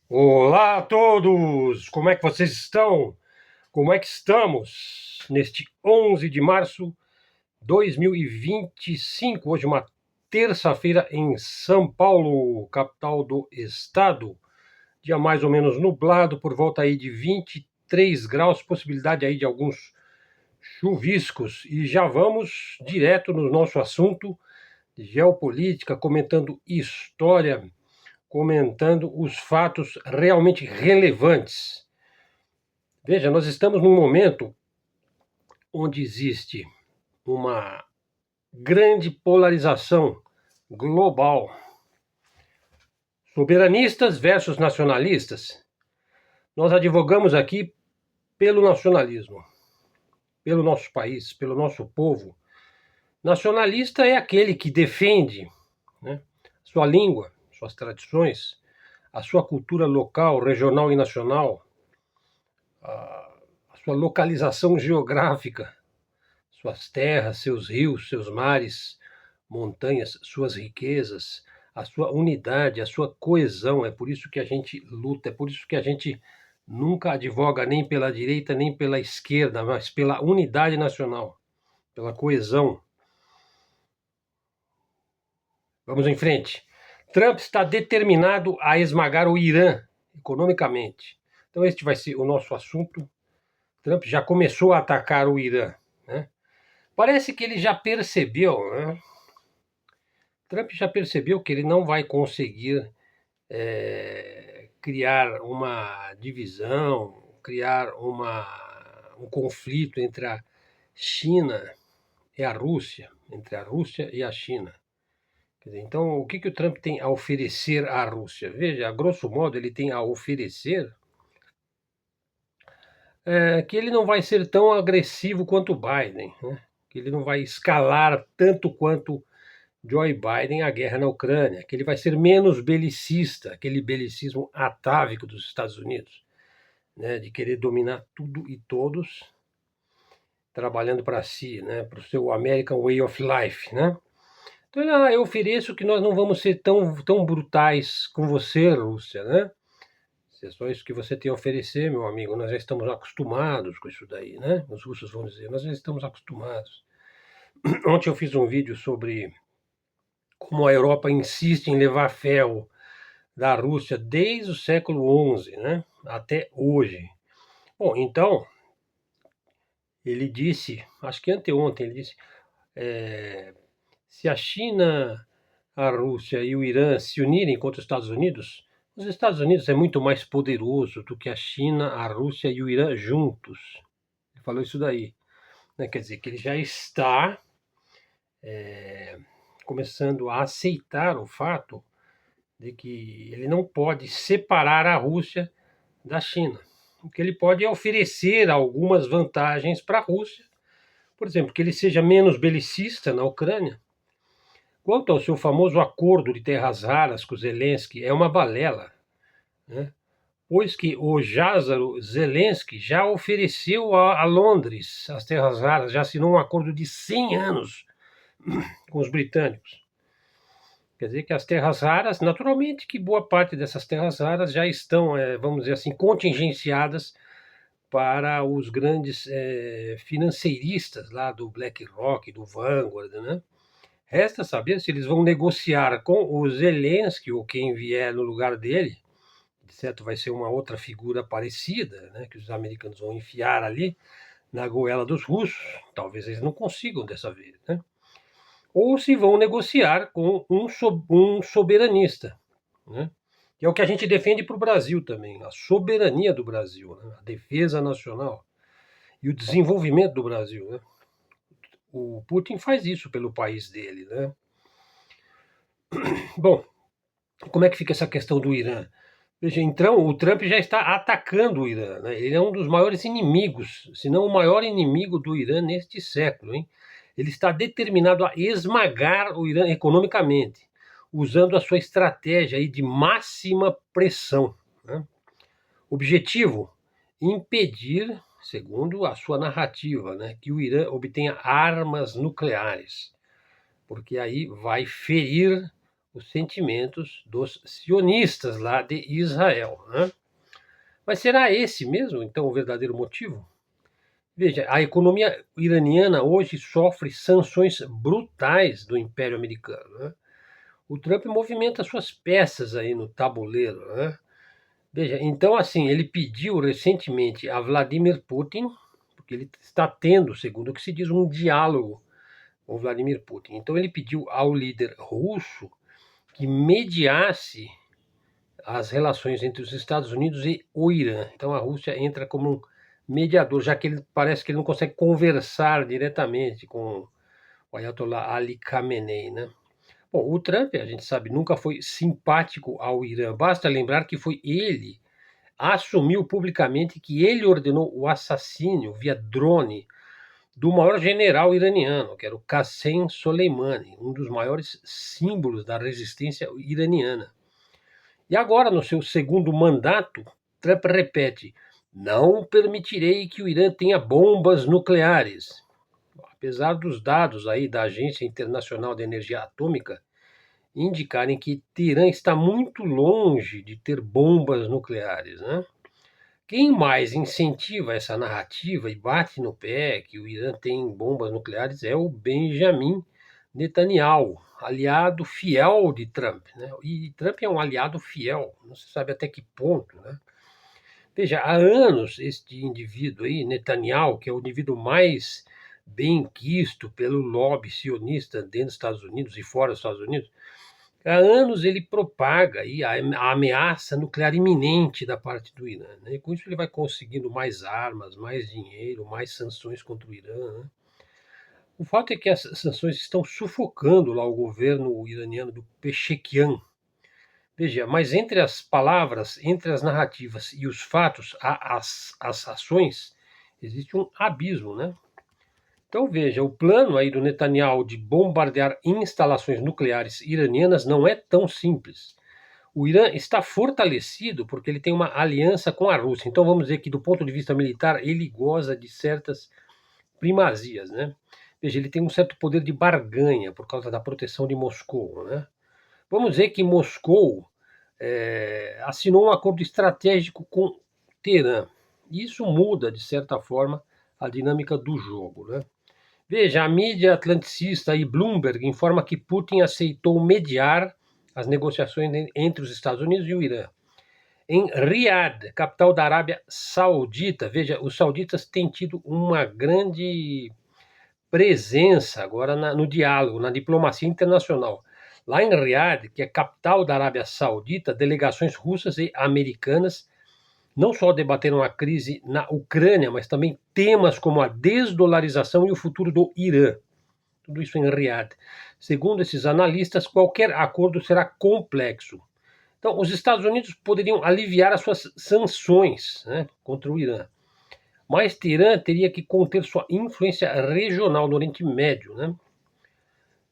Olá a todos! Como é que vocês estão? Como é que estamos neste 11 de março de 2025? Hoje, uma terça-feira em São Paulo, capital do estado. Dia mais ou menos nublado, por volta aí de 23 graus, possibilidade aí de alguns chuviscos. E já vamos direto no nosso assunto de geopolítica, comentando história, comentando os fatos realmente relevantes. Veja, nós estamos num momento onde existe uma grande polarização global. Soberanistas versus nacionalistas. Nós advogamos aqui pelo nacionalismo, pelo nosso país, pelo nosso povo. Nacionalista é aquele que defende, né, sua língua, suas tradições, a sua cultura local, regional e nacional, a sua localização geográfica, suas terras, seus rios, seus mares, montanhas, suas riquezas, a sua unidade, a sua coesão. É por isso que a gente luta, é por isso que a gente nunca advoga nem pela direita nem pela esquerda, mas pela unidade nacional, pela coesão. Vamos em frente. Trump está determinado a esmagar o Irã economicamente. Então, este vai ser o nosso assunto. Trump já começou a atacar o Irã, né? Parece que ele já percebeu, né? Trump já percebeu que ele não vai conseguir criar uma divisão, criar um conflito entre a China e a Rússia, entre a Rússia e a China. Quer dizer, então, o que o Trump tem a oferecer à Rússia? Veja, a grosso modo, ele tem a oferecer que ele não vai ser tão agressivo quanto o Biden, né? Que ele não vai escalar tanto quanto Joe Biden a guerra na Ucrânia, que ele vai ser menos belicista, aquele belicismo atávico dos Estados Unidos, né, de querer dominar tudo e todos, trabalhando para si, né, para o seu American Way of Life, né? Então, eu ofereço que nós não vamos ser tão brutais com você, Rússia, né? Se é só isso que você tem a oferecer, meu amigo, nós já estamos acostumados com isso daí, né? Os russos vão dizer, nós já estamos acostumados. Ontem eu fiz um vídeo sobre como a Europa insiste em levar ferro da Rússia desde o século XI, né, até hoje. Bom, então, ele disse, acho que anteontem, ele disse, se a China, a Rússia e o Irã se unirem contra os Estados Unidos é muito mais poderoso do que a China, a Rússia e o Irã juntos. Ele falou isso daí, né? Quer dizer, que ele já está começando a aceitar o fato de que ele não pode separar a Rússia da China. O que ele pode é oferecer algumas vantagens para a Rússia, por exemplo, que ele seja menos belicista na Ucrânia. Quanto ao seu famoso acordo de terras raras com Zelensky, é uma balela, né? Pois que o Lázaro Zelensky já ofereceu a Londres as terras raras, já assinou um acordo de 100 anos com os britânicos. Quer dizer que as terras raras, naturalmente que boa parte dessas terras raras já estão, vamos dizer assim, contingenciadas para os grandes financeiristas lá do BlackRock, do Vanguard, né? Resta saber se eles vão negociar com o Zelensky ou quem vier no lugar dele, de certo vai ser uma outra figura parecida, né, que os americanos vão enfiar ali na goela dos russos, talvez eles não consigam dessa vez, né? Ou se vão negociar com um soberanista, né? Que é o que a gente defende para o Brasil também, a soberania do Brasil, né? A defesa nacional e o desenvolvimento do Brasil, né? O Putin faz isso pelo país dele, né? Bom, como é que fica essa questão do Irã? Veja, então, o Trump já está atacando o Irã, né? Ele é um dos maiores inimigos, se não o maior inimigo do Irã neste século, hein? Ele está determinado a esmagar o Irã economicamente, usando a sua estratégia aí de máxima pressão, né? Objetivo: impedir, segundo a sua narrativa, né, que o Irã obtenha armas nucleares, porque aí vai ferir os sentimentos dos sionistas lá de Israel, né? Mas será esse mesmo, então, o verdadeiro motivo? Veja, a economia iraniana hoje sofre sanções brutais do Império Americano, né? O Trump movimenta suas peças aí no tabuleiro, né? Veja, então assim, ele pediu recentemente a Vladimir Putin, porque ele está tendo, segundo o que se diz, um diálogo com Vladimir Putin. Então ele pediu ao líder russo que mediasse as relações entre os Estados Unidos e o Irã. Então a Rússia entra como um mediador, já que ele parece que ele não consegue conversar diretamente com o Ayatollah Ali Khamenei, né? Bom, o Trump, a gente sabe, nunca foi simpático ao Irã. Basta lembrar que foi ele assumiu publicamente que ele ordenou o assassínio via drone do maior general iraniano, que era o Qassem Soleimani, um dos maiores símbolos da resistência iraniana. E agora, no seu segundo mandato, Trump repete: não permitirei que o Irã tenha bombas nucleares. Apesar dos dados aí da Agência Internacional de Energia Atômica indicarem que Teherã está muito longe de ter bombas nucleares, né? Quem mais incentiva essa narrativa e bate no pé que o Irã tem bombas nucleares é o Benjamin Netanyahu, aliado fiel de Trump, né? E Trump é um aliado fiel, não se sabe até que ponto, né? Veja, há anos este indivíduo aí, Netanyahu, que é o indivíduo mais bem quisto pelo lobby sionista dentro dos Estados Unidos e fora dos Estados Unidos, há anos ele propaga aí a ameaça nuclear iminente da parte do Irã, né? E com isso ele vai conseguindo mais armas, mais dinheiro, mais sanções contra o Irã, né? O fato é que as sanções estão sufocando lá o governo iraniano do Pezeshkian. Veja, mas entre as palavras, entre as narrativas e os fatos, as ações, existe um abismo, né? Então veja, o plano aí do Netanyahu de bombardear instalações nucleares iranianas não é tão simples. O Irã está fortalecido porque ele tem uma aliança com a Rússia. Então vamos dizer que do ponto de vista militar ele goza de certas primazias, né? Veja, ele tem um certo poder de barganha por causa da proteção de Moscou, né? Vamos dizer que Moscou assinou um acordo estratégico com Teherã. Isso muda, de certa forma, a dinâmica do jogo, né? Veja, a mídia atlanticista e Bloomberg informa que Putin aceitou mediar as negociações entre os Estados Unidos e o Irã. Em Riad, capital da Arábia Saudita, veja, os sauditas têm tido uma grande presença agora no diálogo, na diplomacia internacional. Lá em Riad, que é capital da Arábia Saudita, delegações russas e americanas não só debateram a crise na Ucrânia, mas também temas como a desdolarização e o futuro do Irã. Tudo isso em Riad. Segundo esses analistas, qualquer acordo será complexo. Então, os Estados Unidos poderiam aliviar as suas sanções, né, contra o Irã, mas Teherã teria que conter sua influência regional no Oriente Médio, né?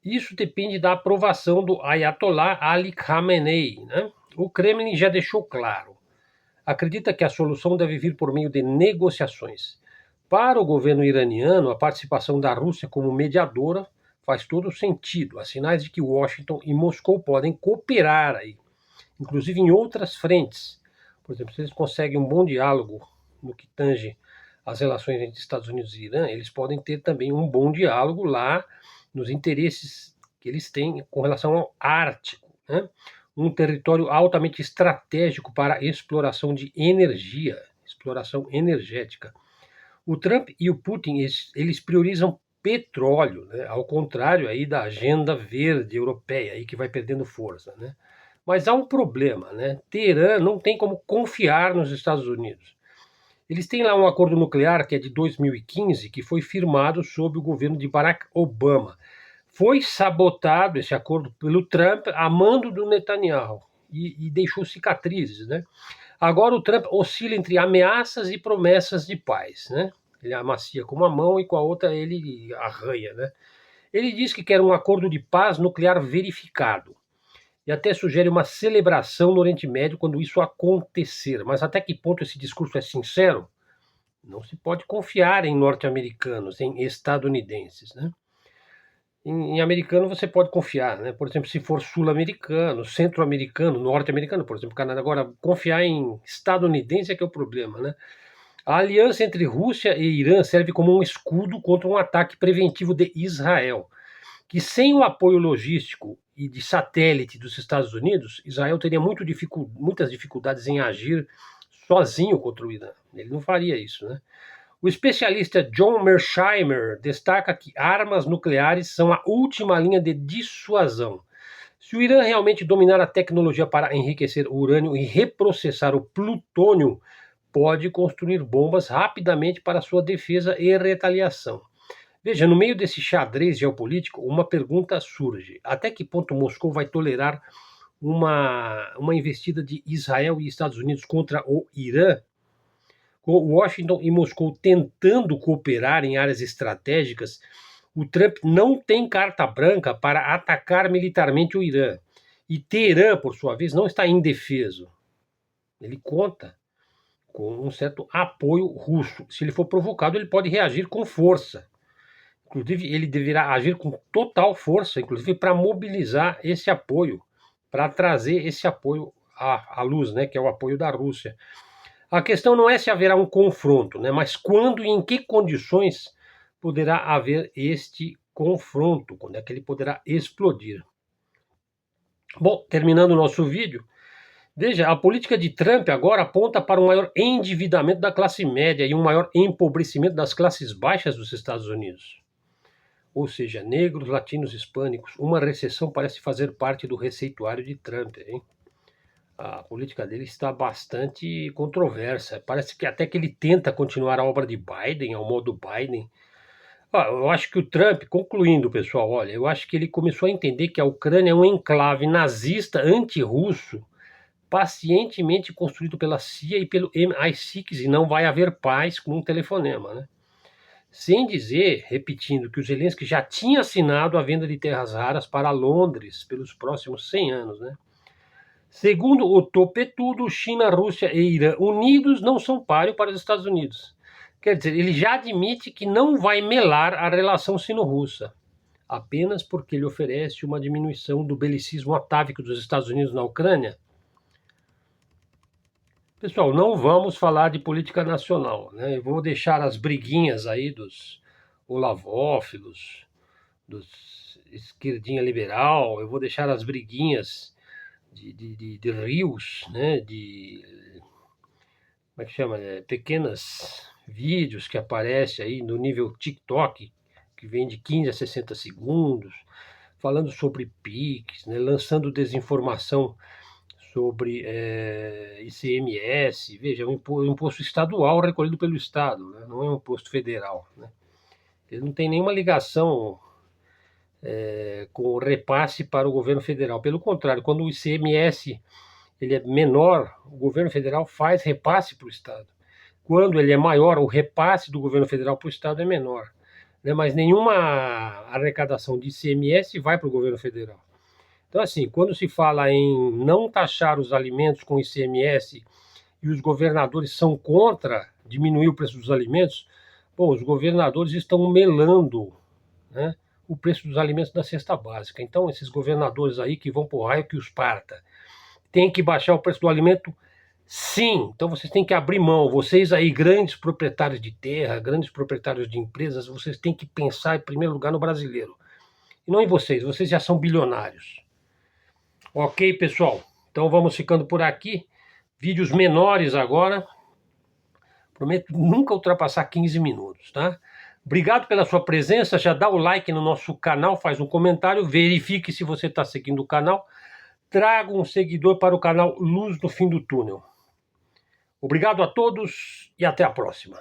Isso depende da aprovação do Ayatollah Ali Khamenei, né? O Kremlin já deixou claro. Acredita que a solução deve vir por meio de negociações. Para o governo iraniano, a participação da Rússia como mediadora faz todo sentido. Há sinais de que Washington e Moscou podem cooperar aí, inclusive em outras frentes. Por exemplo, se eles conseguem um bom diálogo no que tange as relações entre Estados Unidos e Irã, eles podem ter também um bom diálogo lá nos interesses que eles têm com relação ao Ártico, né? Um território altamente estratégico para a exploração de energia, exploração energética. O Trump e o Putin, eles priorizam petróleo, né? Ao contrário aí da agenda verde europeia, aí que vai perdendo força, né? Mas há um problema, né? Teherã não tem como confiar nos Estados Unidos. Eles têm lá um acordo nuclear que é de 2015, que foi firmado sob o governo de Barack Obama. Foi sabotado esse acordo pelo Trump a mando do Netanyahu e deixou cicatrizes, né? Agora o Trump oscila entre ameaças e promessas de paz, né? Ele amacia com uma mão e com a outra ele arranha, né? Ele diz que quer um acordo de paz nuclear verificado e até sugere uma celebração no Oriente Médio quando isso acontecer. Mas até que ponto esse discurso é sincero? Não se pode confiar em norte-americanos, em estadunidenses, né? Em americano você pode confiar, né? Por exemplo, se for sul-americano, centro-americano, norte-americano, por exemplo, Canadá. Agora, confiar em estadunidense é que é o problema, né? A aliança entre Rússia e Irã serve como um escudo contra um ataque preventivo de Israel, que sem o apoio logístico e de satélite dos Estados Unidos, Israel teria muitas dificuldades em agir sozinho contra o Irã. Ele não faria isso, né? O especialista John Mearsheimer destaca que armas nucleares são a última linha de dissuasão. Se o Irã realmente dominar a tecnologia para enriquecer o urânio e reprocessar o plutônio, pode construir bombas rapidamente para sua defesa e retaliação. Veja, no meio desse xadrez geopolítico, uma pergunta surge: até que ponto Moscou vai tolerar uma investida de Israel e Estados Unidos contra o Irã? Com Washington e Moscou tentando cooperar em áreas estratégicas, o Trump não tem carta branca para atacar militarmente o Irã. E Teherã, por sua vez, não está indefeso. Ele conta com um certo apoio russo. Se ele for provocado, ele pode reagir com força. Inclusive, ele deverá agir com total força, inclusive para mobilizar esse apoio, para trazer esse apoio à luz, né, que é o apoio da Rússia. A questão não é se haverá um confronto, né, mas quando e em que condições poderá haver este confronto, quando é que ele poderá explodir. Bom, terminando o nosso vídeo, veja, a política de Trump agora aponta para um maior endividamento da classe média e um maior empobrecimento das classes baixas dos Estados Unidos. Ou seja, negros, latinos, hispânicos. Uma recessão parece fazer parte do receituário de Trump, hein? A política dele está bastante controversa. Parece que até que ele tenta continuar a obra de Biden, ao modo Biden. Eu acho que o Trump, concluindo, pessoal, olha, eu acho que ele começou a entender que a Ucrânia é um enclave nazista anti-russo, pacientemente construído pela CIA e pelo MI6, e não vai haver paz com um telefonema, né? Sem dizer, repetindo, que o Zelensky já tinha assinado a venda de terras raras para Londres pelos próximos 100 anos, né? Segundo o topetudo, China, Rússia e Irã unidos não são páreo para os Estados Unidos. Quer dizer, ele já admite que não vai melar a relação sino-russa, apenas porque ele oferece uma diminuição do belicismo atávico dos Estados Unidos na Ucrânia. Pessoal, não vamos falar de política nacional, né? Eu vou deixar as briguinhas aí dos olavófilos, dos esquerdinha liberal, eu vou deixar as briguinhas de rios, né? Como é que chama? Pequenas vídeos que aparecem aí no nível TikTok, que vem de 15 a 60 segundos, falando sobre PIX, né? Lançando desinformação sobre ICMS. Veja, é um imposto estadual recolhido pelo Estado, né? Não é um imposto federal, né? Ele não tem nenhuma ligação com o repasse para o governo federal. Pelo contrário, quando o ICMS ele é menor, o governo federal faz repasse para o Estado. Quando ele é maior, o repasse do governo federal para o Estado é menor, né? Mas nenhuma arrecadação de ICMS vai para o governo federal. Então, assim, quando se fala em não taxar os alimentos com ICMS e os governadores são contra diminuir o preço dos alimentos, bom, os governadores estão melando, né, o preço dos alimentos da cesta básica. Então, esses governadores aí que vão por raio que os parta, tem que baixar o preço do alimento, sim. Então, vocês têm que abrir mão. Vocês aí, grandes proprietários de terra, grandes proprietários de empresas, vocês têm que pensar, em primeiro lugar, no brasileiro. E não em vocês já são bilionários. Ok, pessoal? Então vamos ficando por aqui. Vídeos menores agora. Prometo nunca ultrapassar 15 minutos, tá? Obrigado pela sua presença. Já dá o like no nosso canal, faz um comentário, verifique se você está seguindo o canal. Traga um seguidor para o canal Luz no Fim do Túnel. Obrigado a todos e até a próxima.